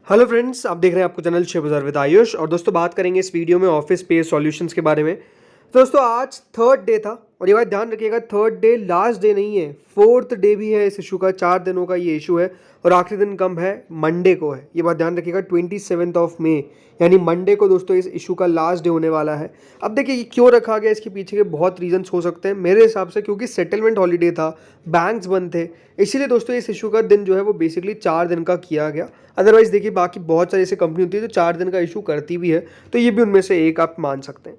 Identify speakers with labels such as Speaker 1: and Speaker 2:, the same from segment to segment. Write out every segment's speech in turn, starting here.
Speaker 1: Hello friends, आप देख रहे हैं आपको चैनल शेयर बाजार विद आयुष। और दोस्तों बात करेंगे इस वीडियो में ऑफिस स्पेस सॉल्यूशंस के बारे में। तो दोस्तों आज थर्ड डे था और ये बात ध्यान रखिएगा, थर्ड डे लास्ट डे नहीं है, फोर्थ डे भी है इस इशू का। 4 दिनों का ये इशू है और आखिरी दिन कम है, मंडे को है। ये बात ध्यान रखिएगा, 27 मई यानी मंडे को दोस्तों इस इशू का लास्ट डे होने वाला है। अब देखिए ये क्यों रखा गया, इसके पीछे के बहुत रीजंस हो सकते हैं मेरे हिसाब से, क्योंकि सेटलमेंट हॉलीडे था, बैंक्स बंद थे, इसीलिए दोस्तों इस इशू का दिन जो है वो बेसिकली 4 दिन का किया गया। अदरवाइज देखिए बाकी बहुत सारी ऐसी कंपनी होती है जो 4 दिन का इशू करती भी है, तो ये भी उनमें से एक आप मान सकते हैं।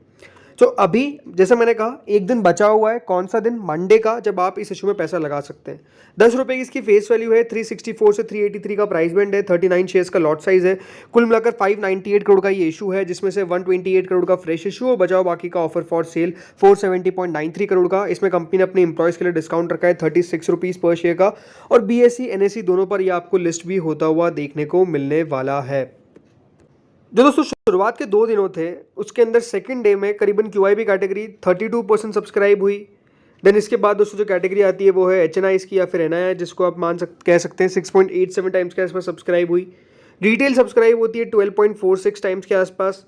Speaker 1: तो अभी जैसे मैंने कहा एक दिन बचा हुआ है, कौन सा दिन, मंडे का, जब आप इस इशू में पैसा लगा सकते हैं। 10 रुपये की इसकी फेस वैल्यू है, 364 से 383 का प्राइस बैंड है, 39 शेयर्स का लॉट साइज है। कुल मिलाकर 598 करोड़ का ये इशू है, जिसमें से 128 करोड़ का फ्रेश इशू और बचाओ बाकी का ऑफर फॉर सेल 470.93 करोड़ का। इसमें कंपनी ने अपने इंप्लॉयज़ के लिए डिस्काउंट रखा है 36 रुपीज़ पर शेयर का, और BSE NSE दोनों पर यह आपको लिस्ट भी होता हुआ देखने को मिलने वाला है। जो दोस्तों शुरुआत के 2 दिनों थे उसके अंदर सेकंड डे में करीबन QIB कैटेगरी 32% सब्सक्राइब हुई। देन इसके बाद दोस्तों जो कैटेगरी आती है वो है HNIs की या फिर NII, जिसको आप कह सकते हैं 6.87 टाइम्स के आसपास सब्सक्राइब हुई। रिटेल सब्सक्राइब होती है 12.46 टाइम्स के आसपास।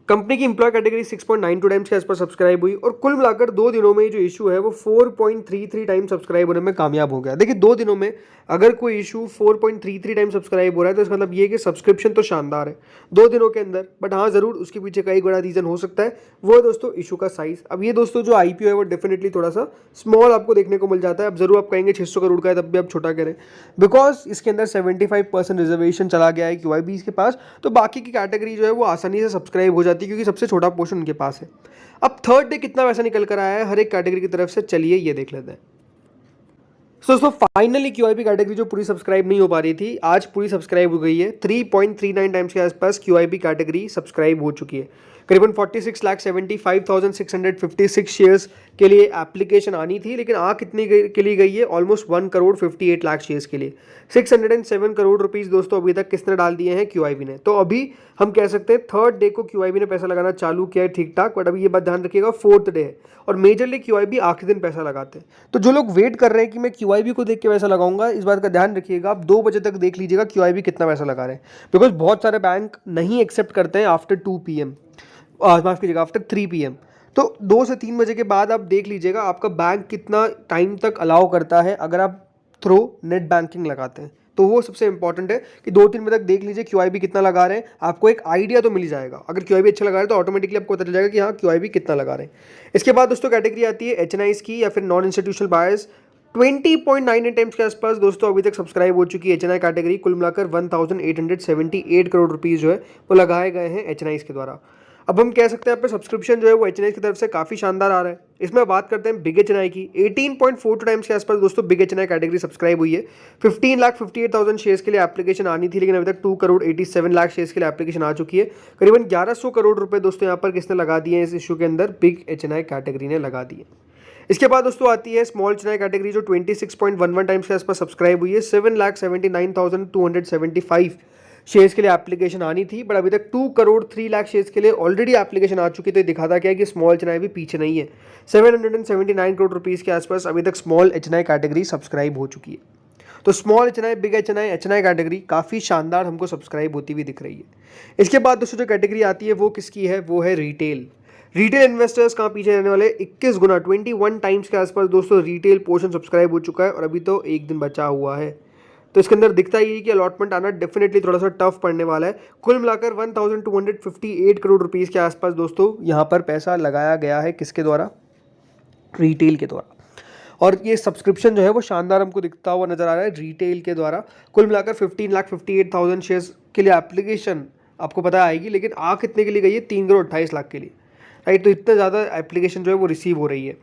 Speaker 1: कंपनी की इंप्लॉय कैटेगरी 6.92 टाइम्स के आसपास सब्सक्राइब हुई और कुल मिलाकर 2 दिनों में जो इशू है वो 4.33 टाइम सब्सक्राइब होने में कामयाब हो गया। देखिए 2 दिनों में अगर कोई इशू 4.33 टाइम सब्सक्राइब हो रहा है तो इसका मतलब ये है कि सब्सक्रिप्शन तो शानदार है 2 दिनों के अंदर। बट हाँ ज़रूर उसके पीछे का एक बड़ा रीज़न हो सकता है, वो है दोस्तों इशू का साइज़। अब ये दोस्तों जो IPO है वो डेफिनेटली थोड़ा सा स्मॉल आपको देखने को मिल जाता है। अब जरूर आप कहेंगे 600 करोड़ का है तब भी आप छोटा करें, बिकॉज इसके अंदर 75% रिजर्वेशन चला गया है QIB के पास, तो बाकी की कैटेगरी जो है वो आसानी से सब्सक्राइब हो जाती है क्योंकि सबसे छोटा पोर्शन उनके पास है। अब थर्ड डे कितना पैसा निकल कर आया है हर एक कैटेगरी की तरफ से, चलिए ये देख लेते हैं। दोस्तों फाइनली QIB कैटेगरी जो पूरी सब्सक्राइब नहीं हो पा रही थी, आज पूरी सब्सक्राइब हो गई है। 3.39 टाइम्स के आसपास QIB कैटेगरी सब्सक्राइब हो चुकी है। करीबन 46,75,656 शेयर्स के लिए एप्लीकेशन आनी थी, लेकिन आ कितनी के लिए गई है, ऑलमोस्ट 1 करोड़ 58 लाख शेयर्स के लिए। 607 करोड़ रुपीस दोस्तों अभी तक किसने डाल दिए हैं, QIB ने। तो अभी हम कह सकते हैं थर्ड डे को QIB ने पैसा लगाना चालू किया है ठीक ठाक, बट अभी ये बात ध्यान रखिएगा फोर्थ डे है और मेजरली QIB आखिरी दिन पैसा लगाते हैं। तो जो लोग वेट कर रहे हैं कि मैं QIB को देख के पैसा लगाऊंगा, इस बात का ध्यान रखिएगा, आप 2 बजे तक देख लीजिएगा QIB कितना पैसा लगा रहे हैं, बिकॉज बहुत सारे बैंक नहीं एक्सेप्ट करते हैं आफ्टर 2 PM, माफ कीजिएगा आफ्टर 3 PM। तो 2 से 3 बजे के बाद आप देख लीजिएगा आपका बैंक कितना टाइम तक अलाउ करता है अगर आप थ्रू नेट बैंकिंग लगाते हैं। तो वो सबसे इंपॉर्टेंट है कि 2-3 बजे तक देख लीजिए QIB कितना लगा रहे हैं, आपको एक आइडिया तो मिल ही जाएगा। अगर QIB अच्छा लगा रहे हैं तो ऑटोमेटिकली आपको पता चल जाएगा कि हाँ QIB कितना लगा रहे हैं। इसके बाद दोस्तों कैटेगरी आती है HNIs की या फिर नॉन इंस्टीट्यूशनल बायर्स। 20.99 टाइम्स के आसपास दोस्तों अभी तक सब्सक्राइब हो चुकी है HNI कैटेगरी। कुल मिलाकर 1878 करोड़ रुपीज़ जो है वो लगाए गए हैं HNIs के द्वारा। अब हम कह सकते हैं आपका सब्सक्रिप्शन जो है वो HNI की तरफ से काफ़ी शानदार आ रहा है। इसमें बात करते हैं बिग HNI की। 18.42 टाइम्स के आसपास दोस्तों बिग HNI कैटेगरी सब्सक्राइब हुई है। 15,58,000 शेयर्स के लिए एप्लीकेशन आनी थी, लेकिन अभी तक 2 करोड़ 87 लाख शेयर्स के लिए एप्लीकेशन आ चुकी है। करीबन 1100 करोड़ रुपए दोस्तों यहाँ पर किसने लगा दिए हैं, इस इशू के अंदर बिग HNI कैटेगरी ने लगा दिए। इसके बाद दोस्तों आती है स्मॉल HNI कैटेगरी जो 26.11 टाइम्स के आसपास सब्सक्राइब हुई है। 7,79,275 शेयर्स के लिए एप्लीकेशन आनी थी, बट अभी तक 2 करोड़ 3 लाख शेयर्स के लिए ऑलरेडी एप्लीकेशन आ चुकी है। तो ये दिखाता क्या है कि स्मॉल HNI भी पीछे नहीं है। 779 करोड़ रुपीज़ के आसपास अभी तक स्मॉल HNI कैटेगरी सब्सक्राइब हो चुकी है। तो small HNI, big HNI category काफ़ी शानदार हमको सब्सक्राइब होती हुई दिख रही है। इसके बाद दोस्तों जो कैटेगरी आती है वो किसकी है, वो है रिटेल। रिटेल इन्वेस्टर्स कहाँ पीछे रहने वाले, 21 गुना 21 टाइम्स के आसपास दोस्तों रिटेल पोर्शन सब्सक्राइब हो चुका है और अभी तो एक दिन बचा हुआ है। तो इसके अंदर दिखता ही है कि अलॉटमेंट आना डेफिनेटली थोड़ा सा टफ पड़ने वाला है। कुल मिलाकर 1258 करोड़ रुपीज़ के आसपास दोस्तों यहाँ पर पैसा लगाया गया है, किसके द्वारा, रिटेल के द्वारा। और ये सब्सक्रिप्शन जो है वो शानदार हमको दिखता हुआ नजर आ रहा है रिटेल के द्वारा। कुल मिलाकर 15,58,000 शेयर्स के लिए एप्लीकेशन आपको पता आएगी, लेकिन आ कितने के लिए गई है, 3 करोड़ 28 लाख के लिए, राइट। तो इतने ज़्यादा एप्लीकेशन जो है वो रिसीव हो रही है।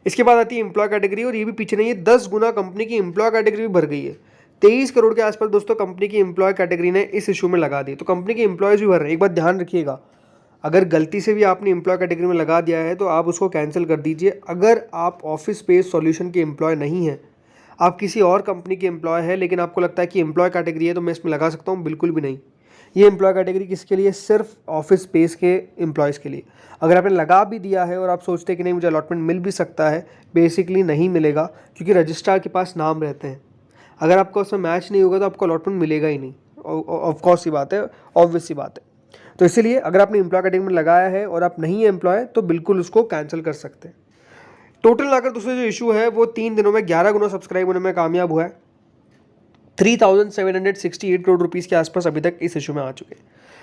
Speaker 1: इसके बाद आती है एम्प्लॉय कैटेगरी और ये भी पीछे नहीं है, 10 गुना कंपनी की एम्प्लॉय कैटेगरी भी भर गई है। 23 करोड़ के आसपास दोस्तों कंपनी की एम्प्लॉय कैटेगरी ने इस इशू में लगा दी। तो कंपनी के एम्प्लॉयज़ भी भर रहे हैं। एक बात ध्यान रखिएगा, अगर गलती से भी आपने एम्प्लॉय कैटेगरी में लगा दिया है तो आप उसको कैंसिल कर दीजिए। अगर आप ऑफिस स्पेस सॉल्यूशन के एम्प्लॉय नहीं हैं, आप किसी और कंपनी के एम्प्लॉय है लेकिन आपको लगता है कि एम्प्लॉय कैटेगरी है तो मैं इसमें लगा सकता हूँ, बिल्कुल भी नहीं। ये एम्प्लॉय कैटेगरी किसके लिए, सिर्फ ऑफिस स्पेस के एम्प्लॉयज़ के लिए। अगर आपने लगा भी दिया है और आप सोचते हैं कि नहीं मुझे अलॉटमेंट मिल भी सकता है, बेसिकली नहीं मिलेगा, क्योंकि रजिस्ट्रार के पास नाम रहते हैं। अगर आपका उसमें मैच नहीं होगा तो आपको अलॉटमेंट मिलेगा ही नहीं। ऑफकोर्स सी बात है, ऑब्वियस सी बात है। तो इसीलिए अगर आपने एम्प्लॉय कैटेगरी में लगाया है और आप नहीं है एम्प्लॉय तो बिल्कुल उसको कैंसिल कर सकते हैं। टोटल अगर दूसरे जो इशू है वो 3 दिनों में 11 गुना सब्सक्राइब होने में कामयाब हुआ है। 3768 करोड़ रुपीज़ के आसपास अभी तक इस इशू में आ चुके हैं।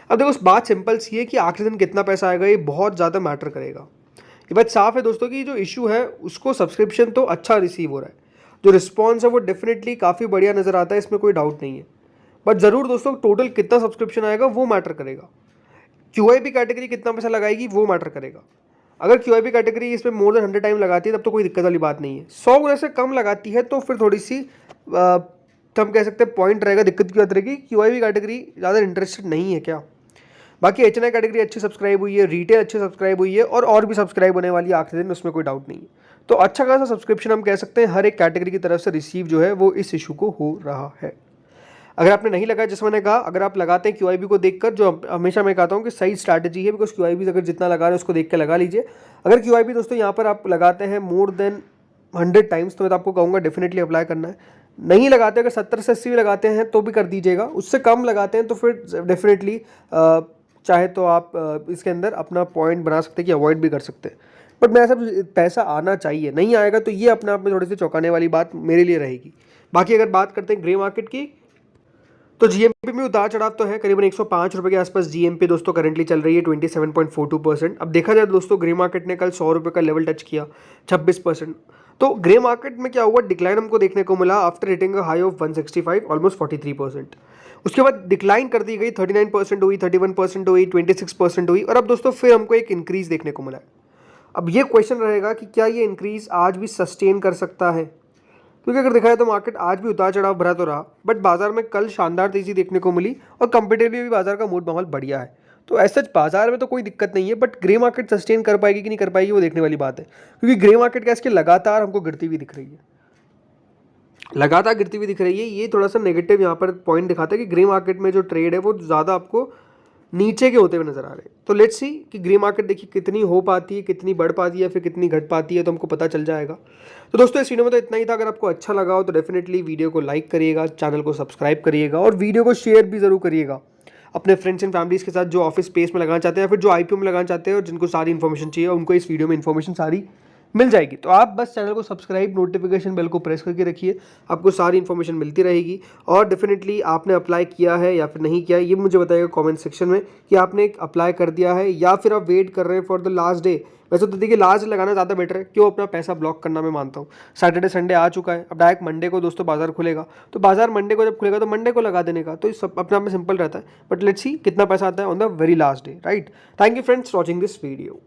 Speaker 1: अब देखो बात सिंपल सी है कि आखिरी दिन कितना पैसा आएगा ये बहुत ज़्यादा मैटर करेगा। ये बात साफ है दोस्तों कि जो इशू है उसको सब्सक्रिप्शन तो अच्छा रिसीव हो रहा है, जो रिस्पॉन्स है वो डेफिनेटली काफ़ी बढ़िया नज़र आता है, इसमें कोई डाउट नहीं है। बट ज़रूर दोस्तों टोटल कितना सब्सक्रिप्शन आएगा वो मैटर करेगा। QIP कैटेगरी कितना पैसा लगाएगी वो मैटर करेगा। अगर QIP कैटेगरी इसमें मोर देन 100 टाइम लगाती है तब तो कोई दिक्कत वाली बात नहीं है। 100 गुना से कम लगाती है तो फिर थोड़ी सी हम कह सकते हैं पॉइंट रहेगा, दिक्कत की बात रहेगी। QIP कैटेगरी ज़्यादा इंटरेस्टेड नहीं है क्या। बाकी HNI कैटेगरी अच्छी सब्सक्राइब हुई है, रिटेल अच्छी सब्सक्राइब हुई है और भी सब्सक्राइब होने वाली है आखिरी दिन, उसमें कोई डाउट नहीं है। तो अच्छा खासा सब्सक्रिप्शन हम कह सकते हैं हर एक कैटेगरी की तरफ से रिसीव जो है वो इस इशू को हो रहा है। अगर आपने नहीं लगाया, जैसे मैंने कहा, अगर आप लगाते हैं QIP को देखकर, जो हमेशा मैं कहता हूँ कि सही स्ट्रैटेजी है, बिकॉज QIP अगर जितना लगा रहे हैं उसको देख के लगा लीजिए। अगर QIP दोस्तों यहाँ पर आप लगाते हैं मोर देन 100 टाइम्स तो मैं तो आपको कहूँगा डेफिनेटली अप्लाई करना है। नहीं लगाते, अगर 70 से 80 भी लगाते हैं तो भी कर दीजिएगा। उससे कम लगाते हैं तो फिर डेफिनेटली चाहे तो आप इसके अंदर अपना पॉइंट बना सकते हैं कि अवॉइड भी कर सकते हैं। बट मेरा सब पैसा आना चाहिए, नहीं आएगा तो ये अपने आप में थोड़ी सी चौंकाने वाली बात मेरे लिए रहेगी। बाकी अगर बात करते हैं ग्रे मार्केट की, तो GMP में उतार चढ़ाव तो है। करीबन 105 रुपये के आसपास GMP दोस्तों करंटली चल रही है 27.42%। अब देखा जाए दोस्तों ग्रे मार्केट ने कल 100 रुपये का लेवल टच किया 26%। तो ग्रे मार्केट में क्या हुआ, डिक्लाइन हमको देखने को मिला after hitting a high of 165, almost 43%। उसके बाद डिक्लाइन कर दी गई, 39% हुई, 31% हुई, 26% हुई, और अब दोस्तों फिर हमको एक इंक्रीज देखने को मिला है। अब ये क्वेश्चन रहेगा कि क्या ये इंक्रीज आज भी सस्टेन कर सकता है, क्योंकि अगर देखा जाए तो मार्केट आज भी उतार चढ़ाव भरा तो रहा, बट बाजार में कल शानदार तेजी देखने को मिली और कंपेटिटिवली भी बाजार का मूड माहौल बढ़िया है। तो ऐसा बाजार में तो कोई दिक्कत नहीं है, बट ग्रे मार्केट सस्टेन कर पाएगी कि नहीं कर पाएगी वो देखने वाली बात है, क्योंकि ग्रे मार्केट का इसके लगातार हमको गिरती हुई दिख रही है, लगातार गिरती हुई दिख रही है। ये थोड़ा सा नेगेटिव यहाँ पर पॉइंट दिखाता है कि ग्रे मार्केट में जो ट्रेड है वो ज़्यादा आपको नीचे के होते हुए नजर आ रहे हैं। तो लेट्स सी कि ग्रे मार्केट देखिए कितनी हो पाती है, कितनी बढ़ पाती है, फिर कितनी घट पाती है, तो हमको पता चल जाएगा। तो दोस्तों इस वीडियो में तो इतना ही था। अगर आपको अच्छा लगा हो तो डेफिनेटली वीडियो को लाइक करिएगा, चैनल को सब्सक्राइब करिएगा और वीडियो को शेयर भी जरूर करिएगा अपने फ्रेंड्स एंड फैमिलीज के साथ जो ऑफिस स्पेस में लगाना चाहते हैं या फिर जो IPO में लगाना चाहते हैं और जिनको सारी इन्फॉर्मेशन चाहिए, उनको इस वीडियो में इन्फॉर्मेशन सारी मिल जाएगी। तो आप बस चैनल को सब्सक्राइब, नोटिफिकेशन बेल को प्रेस करके रखिए, आपको सारी इन्फॉर्मेशन मिलती रहेगी। और डेफिनेटली आपने अप्लाई किया है या फिर नहीं किया ये मुझे बताइएगा कमेंट सेक्शन में कि आपने अप्लाई कर दिया है या फिर आप वेट कर रहे हैं फॉर द लास्ट डे। वैसे तो देखिए लास्ट लगाना ज़्यादा बेटर है, क्यों अपना पैसा ब्लॉक करना, मैं मानता हूँ। सैटरडे संडे आ चुका है, अब डायरेक्ट मंडे को दोस्तों बाजार खुलेगा, तो बाजार मंडे को जब खुलेगा तो मंडे को लगा देने का, तो सब अपने आप में सिंपल रहता है। बट लेट्स सी कितना पैसा आता है on the very last day, right. Thank you friends watching this video.